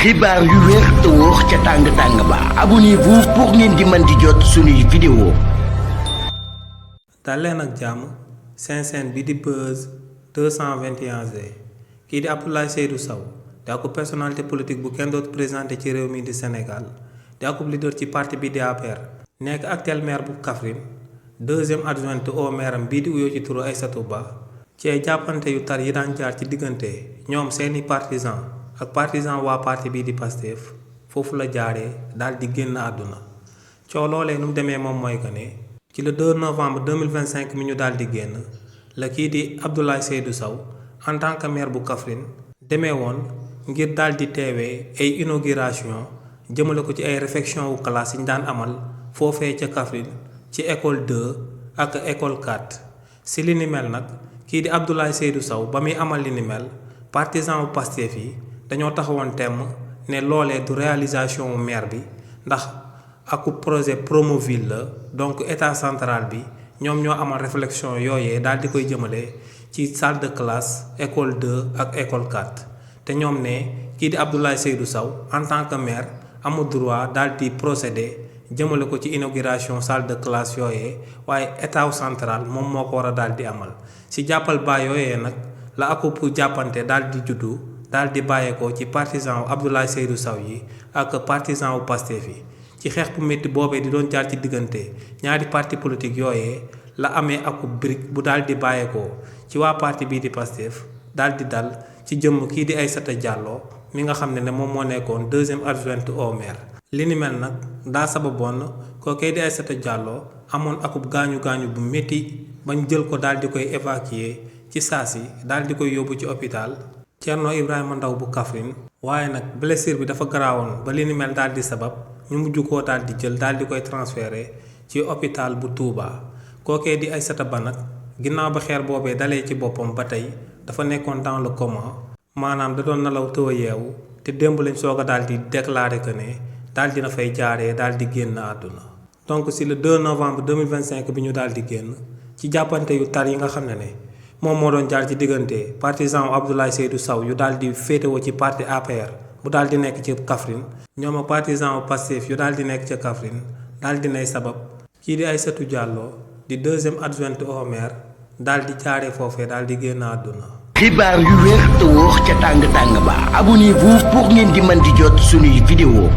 xibaar yu wér te wóor ca tàng ba abonnez-vous pour ngeen di mën di jot suñuy vidéo. daleen ak jàmm seen bi di Buzz 221G kii di Abdoulaye Seydou Sow di akub personnalité politique bu kenn dootu présenté ci réew mi di Sénégal di akub leader ci parti bi di APR nekk actuel maire bu Kaffrine deuxième adjointe au maire am bii di uyoo ci turu Aïssatou Ba ci ay jàppante yu tar yi daan jaar ci diggante ñoom seeni partisan ak partisan waa parti bii di Pastef foofu la jaaree daal di génn àdduna coow loolee nu mu demee moom mooy que ne ci le 2 novembre 2025 mi ñu daal di génn la kii di Abdoulaye Seydou Sow en tant que maire bu Kaffrine demee woon ngir daal di teewee ay inauguration jëmale ko ci ay réfection wu classe yi ñu daan amal foofee ca Kaffrine ci école 2 ak école 4 si li ni mel nag kii di Abdoulaye Seydou Sow ba muy amal li ni mel partisan wu Pastef yi dañoo taxawoon temm ne loolee du réalisation wu maire bi ndax aku projet Promoville la donc état central bi ñoom ñoo amal réflexion yooyee daal di koy jëmale ci salle de classe école 2 ak école 4 te ñoom ne kii di Abdoulaye Seydou Sow en tant que maire amul droit daal di procéder jëmale ko ci inauguration salle de classe yooyee waaye état central moom moo ko war a daal di amal si jàppal baa yooyee nag la aku pour jàppante daal di juddu daal di bàyyeekoo ci partisan wu Abdoulaye Seydou Sow yi ak partisan wu Pastef yi ci xeex bu métti boobee di doon jaar ci diggante ñaari parti politique yooyee la amee akub brique bu daal di bàyyeekoo ci waa parti bii di Pastef daal di dal ci jëmm kii di Aïssata Diallo mi nga xam ne moom moo nekkoon deuxième adjointe au maire. li ni mel nag daa sababoon kookee di Aïssata Diallo amoon akub gaañu bu métti bañ jël ko daal di koy évacuer ci saa si daal di koy yóbbu ci hôpital Thierno Ibrahima Ndaw bu Kaffrine waaye nag blessure bi dafa garaawoon ba li ni mel daal di sabab ñu mujj koo daal di jël daal di koy transféré ci hôpital bu Touba kookee di Aïssata Ba nag ginnaaw ba xeer boobee dalee ci boppam ba tey dafa nekkoon dans le coma maanaam da doon nelaw tëw a yeewu te démb lañ soog a daal di déclaré que ne daal dina fay jaaree daal di génn àdduna. donc si le 2 novembre 2025 bi ñu daal di génn ci jàppante yu tar yi nga xam ne moom moo doon jaar ci diggante partisan wu Abdoulaye Seydou Sow yu daal di féetewoo ci parti APR bu daal di nekk ci Kaffrine ñoom ak partisan wu Pastef yu daal di nekk ca Kaffrine daal di nay sabab kii di Aïssatou Diallo di deuxième adjointe au maire daal di jaaree foofee daal di génn àdduna. xibaar yu wér te wóor ca tàng ba abonnez-vous pour ngeen di mën di jot suñuy vidéo.